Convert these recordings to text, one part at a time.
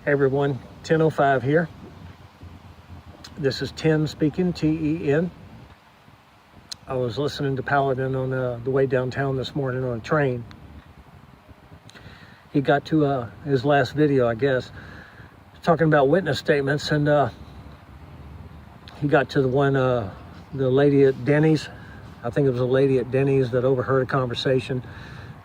Hey everyone, 10:05 here. This is Ten speaking, T-E-N. I was listening to Paladin on the way downtown this morning on a train. He got to his last video, I guess, talking about witness statements, and he got to the one, the lady at Denny's. I think it was a lady at Denny's that overheard a conversation.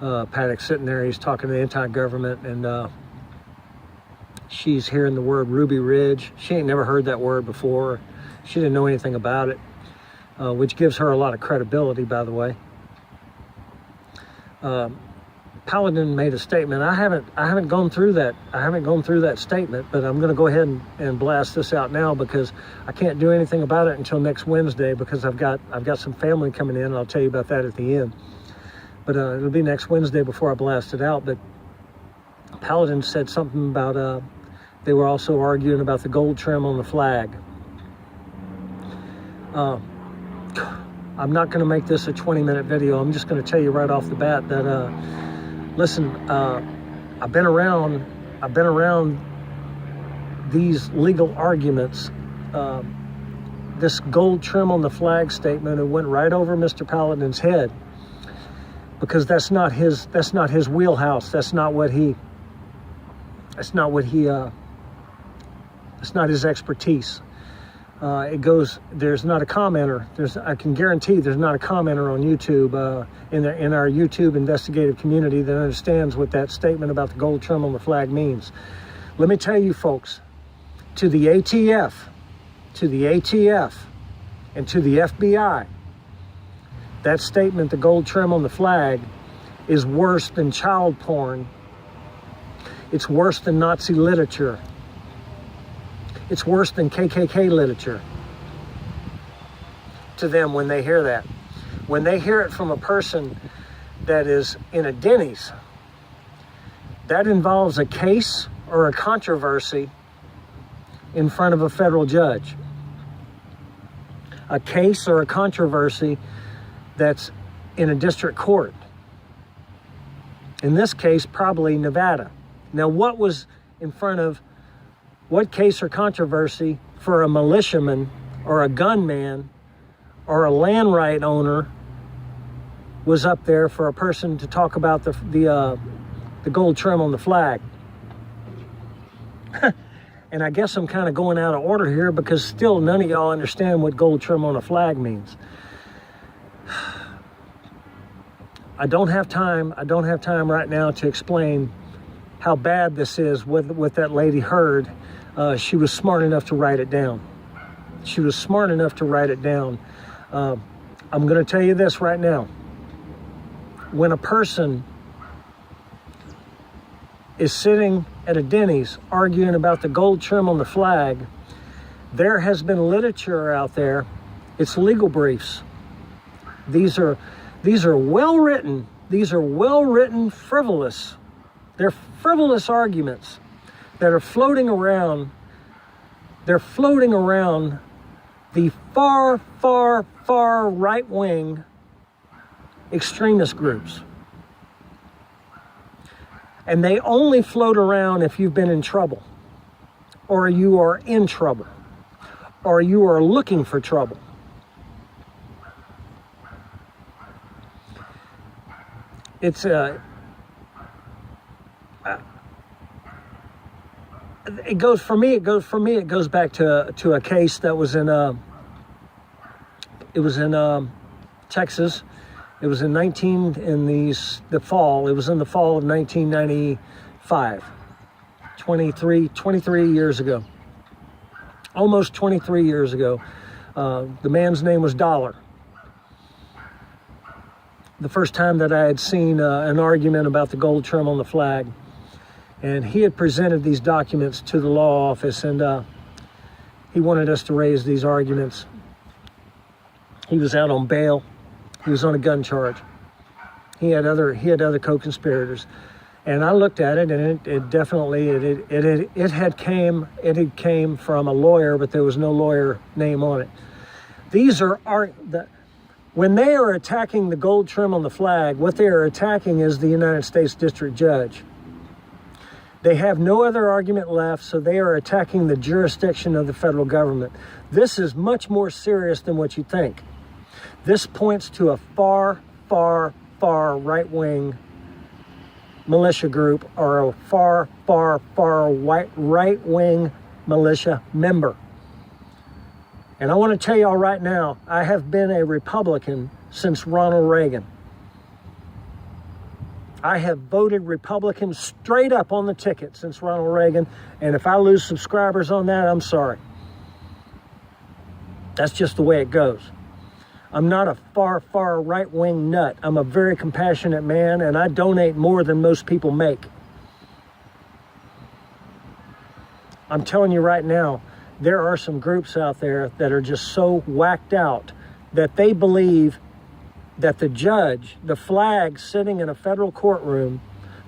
Paddock's sitting there, he's talking to the anti-government, and she's hearing the word Ruby Ridge. She ain't never heard that word before. She didn't know anything about it, which gives her a lot of credibility, by the way. Paladin made a statement. I haven't gone through that. I haven't gone through that statement, but I'm going to go ahead and blast this out now because I can't do anything about it until next Wednesday because I've got some family coming in, and I'll tell you about that at the end. But it'll be next Wednesday before I blast it out. But Paladin said something about they were also arguing about the gold trim on the flag. I'm not going to make this a 20-minute video. I'm just going to tell you right off the bat that, listen, I've been around these legal arguments. This gold trim on the flag statement, it went right over Mr. Paladin's head because that's not his wheelhouse. That's not his expertise. There's not a commenter. I can guarantee there's not a commenter on YouTube, in our YouTube investigative community that understands what that statement about the gold trim on the flag means. Let me tell you folks, to the ATF, and to the FBI, that statement, the gold trim on the flag, is worse than child porn. It's worse than Nazi literature. It's worse than KKK literature to them when they hear that. When they hear it from a person that is in a Denny's, that involves a case or a controversy in front of a federal judge. A case or a controversy that's in a district court. In this case, probably Nevada. Now, what case or controversy for a militiaman or a gunman or a land right owner was up there for a person to talk about the gold trim on the flag? And I guess I'm kind of going out of order here because still none of y'all understand what gold trim on a flag means. I don't have time right now to explain how bad this is, what that lady heard. She was smart enough to write it down. I'm going to tell you this right now. When a person is sitting at a Denny's arguing about the gold trim on the flag, there has been literature out there. It's legal briefs. These are well written. These are well written, frivolous. They're frivolous arguments that are floating around. They're floating around the far, far, far right-wing extremist groups. And they only float around if you've been in trouble, or you are in trouble, or you are looking for trouble. It goes back to a case that was in Texas. It was in the fall of 1995, 23 years ago, almost 23 years ago. The man's name was Dollar. The first time that I had seen an argument about the gold trim on the flag. And he had presented these documents to the law office, and he wanted us to raise these arguments. He was out on bail. He was on a gun charge. He had other co-conspirators, and I looked at it, and it had came from a lawyer, but there was no lawyer name on it. When they are attacking the gold trim on the flag, what they are attacking is the United States District Judge. They have no other argument left, so they are attacking the jurisdiction of the federal government. This is much more serious than what you think. This points to a far, far, far right-wing militia group, or a far, far, far right-wing militia member. And I want to tell y'all right now, I have been a Republican since Ronald Reagan. I have voted Republican straight up on the ticket since Ronald Reagan, and if I lose subscribers on that, I'm sorry. That's just the way it goes. I'm not a far, far right-wing nut. I'm a very compassionate man, and I donate more than most people make. I'm telling you right now, there are some groups out there that are just so whacked out that they believe that the judge, the flag sitting in a federal courtroom,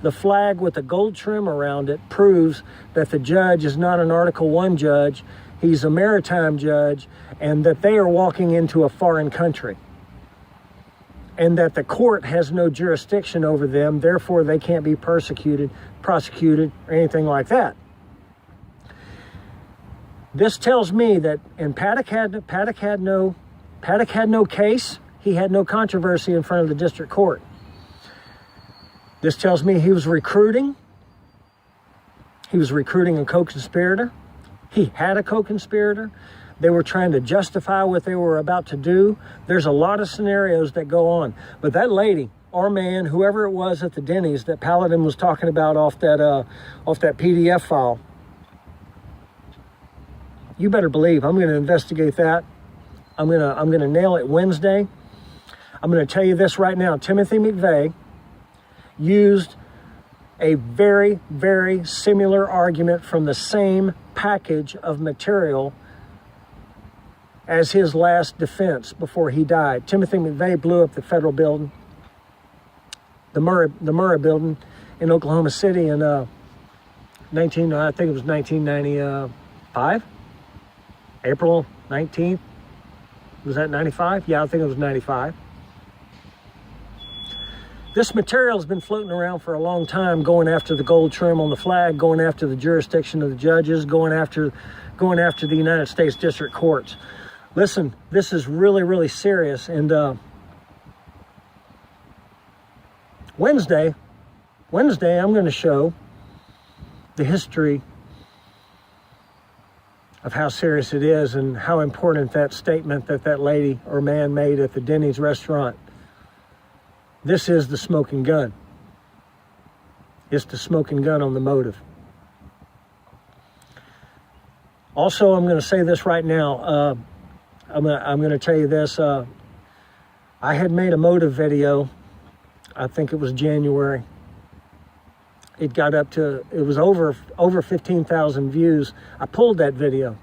the flag with the gold trim around it, proves that the judge is not an Article 1 judge, he's a maritime judge, and that they are walking into a foreign country. And that the court has no jurisdiction over them, therefore they can't be persecuted, prosecuted, or anything like that. This tells me that, and Paddock had no case. He had no controversy in front of the district court. This tells me he was recruiting. He was recruiting a co-conspirator. He had a co-conspirator. They were trying to justify what they were about to do. There's a lot of scenarios that go on. But that lady, or man, whoever it was at the Denny's that Paladin was talking about off that PDF file, you better believe I'm going to investigate that. I'm going to nail it Wednesday. I'm going to tell you this right now. Timothy McVeigh used a very, very similar argument from the same package of material as his last defense before he died. Timothy McVeigh blew up the federal building, the Murrah building in Oklahoma City in I think it was 1995, April 19th. Was that 95? Yeah, I think it was 95. This material has been floating around for a long time, going after the gold trim on the flag, going after the jurisdiction of the judges, going after the United States District Courts. Listen, this is really, really serious. And Wednesday, I'm going to show the history of how serious it is and how important that statement that lady or man made at the Denny's restaurant. This is the smoking gun. It's the smoking gun on the motive. Also, I'm going to say this right now. I'm going to tell you this. I had made a motive video. I think it was January. It got up to, it was over 15,000 views. I pulled that video.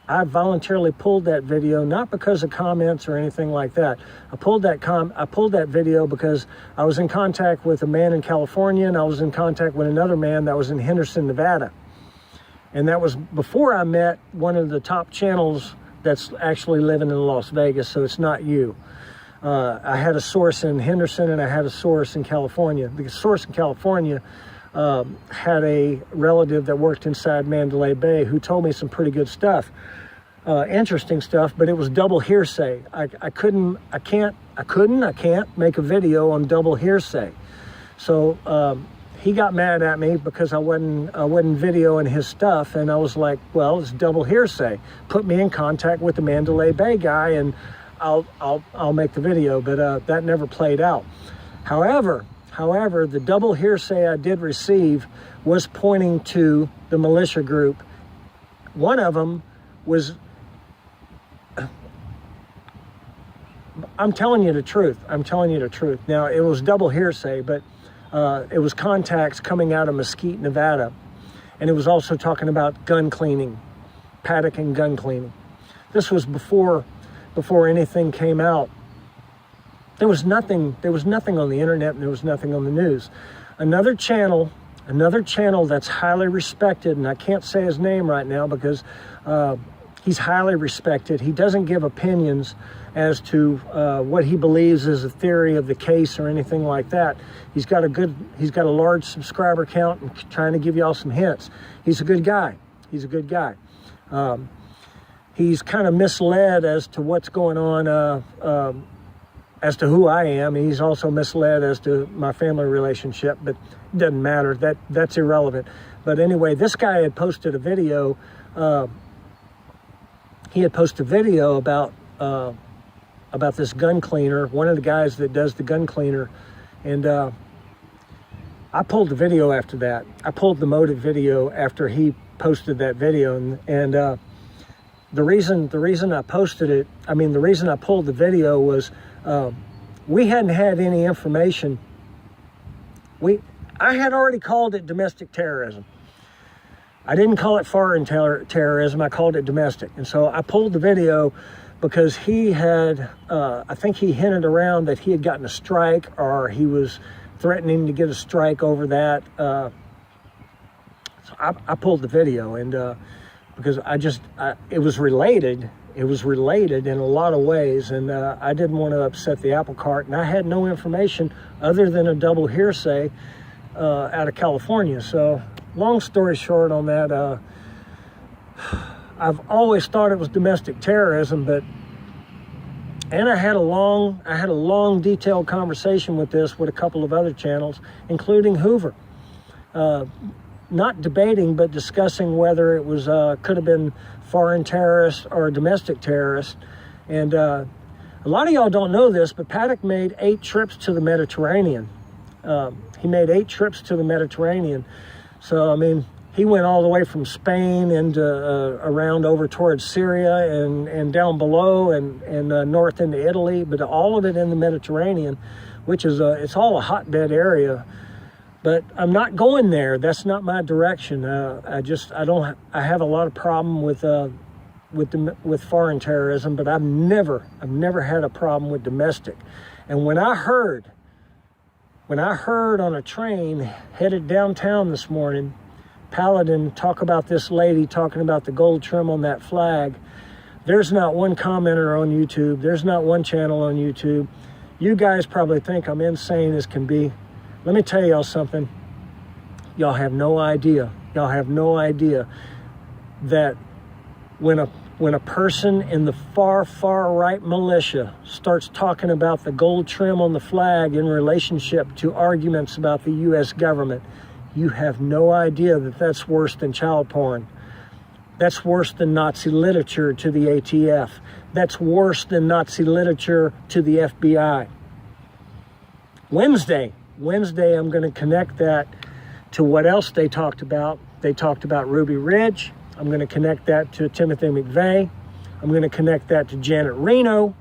I voluntarily pulled that video, not because of comments or anything like that. I pulled that video because I was in contact with a man in California, and I was in contact with another man that was in Henderson, Nevada. And that was before I met one of the top channels that's actually living in Las Vegas, so it's not you. I had a source in Henderson and I had a source in California. The source in California had a relative that worked inside Mandalay Bay who told me some pretty good stuff, interesting stuff, but it was double hearsay. I can't make a video on double hearsay. So he got mad at me because I wasn't videoing his stuff, and I was like, well, it's double hearsay. Put me in contact with the Mandalay Bay guy, and I'll make the video. But that never played out. However, the double hearsay I did receive was pointing to the militia group. One of them was, I'm telling you the truth. Now, it was double hearsay, but it was contacts coming out of Mesquite, Nevada. And it was also talking about gun cleaning, paddock and gun cleaning. This was before anything came out. There was nothing on the internet, and there was nothing on the news. Another channel that's highly respected, and I can't say his name right now because He's highly respected. He doesn't give opinions as to what he believes is a theory of the case or anything like that. He's got a large subscriber count and trying to give y'all some hints. He's a good guy. He's a good guy. He's kind of misled as to what's going on, as to who I am. And he's also misled as to my family relationship, but it doesn't matter. That's irrelevant. But anyway, this guy had posted a video. He had posted a video about this gun cleaner, one of the guys that does the gun cleaner. And I pulled the video after that. I pulled the motive video after he posted that video. And the reason I posted it, the reason I pulled the video was we hadn't had any information. I had already called it domestic terrorism. I didn't call it foreign terrorism. I called it domestic. And so I pulled the video because he had, I think he hinted around that he had gotten a strike, or he was threatening to get a strike over that. So I pulled the video, and because it was related. It was related in a lot of ways, and I didn't want to upset the apple cart, and I had no information other than a double hearsay out of California. So long story short on that, I've always thought it was domestic terrorism, and I had a long detailed conversation with a couple of other channels, including Hoover. Not debating, but discussing whether it was could have been foreign terrorists or domestic terrorists. And a lot of y'all don't know this, but Paddock made 8 trips to the Mediterranean. He made 8 trips to the Mediterranean. So, he went all the way from Spain and around over towards Syria and down below and north into Italy, but all of it in the Mediterranean, which is it's all a hotbed area. But I'm not going there. That's not my direction. I have a lot of problem with foreign terrorism, but I've never had a problem with domestic. And when I heard on a train headed downtown this morning, Paladin talk about this lady talking about the gold trim on that flag, there's not one commenter on YouTube. There's not one channel on YouTube. You guys probably think I'm insane as can be. Let me tell y'all something. Y'all have no idea. Y'all have no idea that when a person in the far right militia starts talking about the gold trim on the flag in relationship to arguments about the U.S. government, you have no idea that that's worse than child porn. That's worse than Nazi literature to the ATF. That's worse than Nazi literature to the FBI. Wednesday, I'm going to connect that to what else they talked about. They talked about Ruby Ridge. I'm going to connect that to Timothy McVeigh. I'm going to connect that to Janet Reno.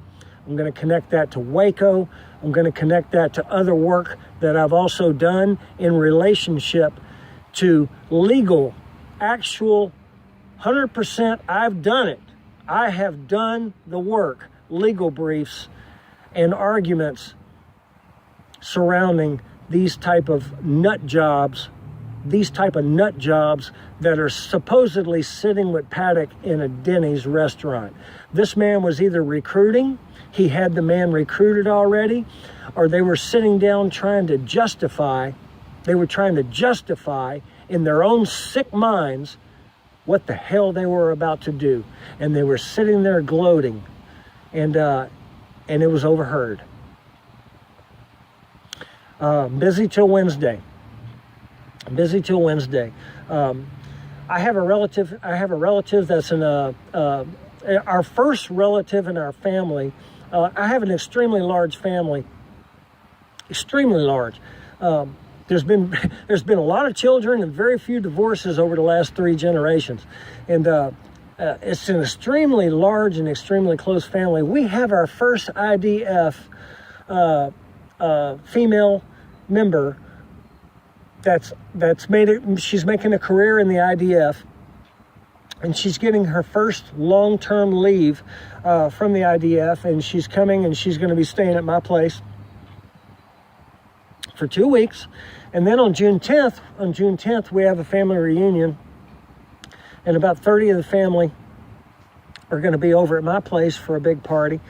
I'm going to connect that to Waco. I'm going to connect that to other work that I've also done in relationship to legal, actual 100%. I've done it. I have done the work, legal briefs and arguments surrounding these type of nut jobs that are supposedly sitting with Paddock in a Denny's restaurant. This man was either recruiting, he had the man recruited already, or they were sitting down trying to justify in their own sick minds what the hell they were about to do. And they were sitting there gloating, and it was overheard. Busy till Wednesday. I have a relative that's our first relative in our family. I have an extremely large family. Extremely large. There's been a lot of children and very few divorces over the last 3 generations. And it's an extremely large and extremely close family. We have our first IDF female member that's made it. She's making a career in the IDF, and she's getting her first long-term leave from the IDF, and she's coming and she's going to be staying at my place for 2 weeks. And then on June 10th, we have a family reunion, and about 30 of the family are going to be over at my place for a big party.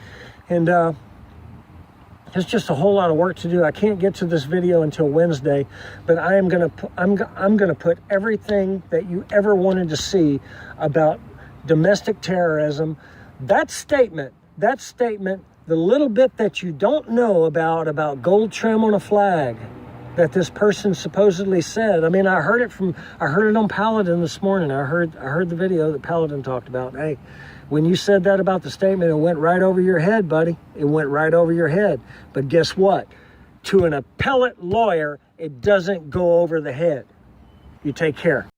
And there's just a whole lot of work to do. I can't get to this video until Wednesday, but I'm going to put everything that you ever wanted to see about domestic terrorism. That statement, the little bit that you don't know about gold trim on a flag that this person supposedly said. I mean, I heard it on Paladin this morning. I heard the video that Paladin talked about. Hey, when you said that about the statement, it went right over your head, buddy. It went right over your head. But guess what? To an appellate lawyer, it doesn't go over the head. You take care.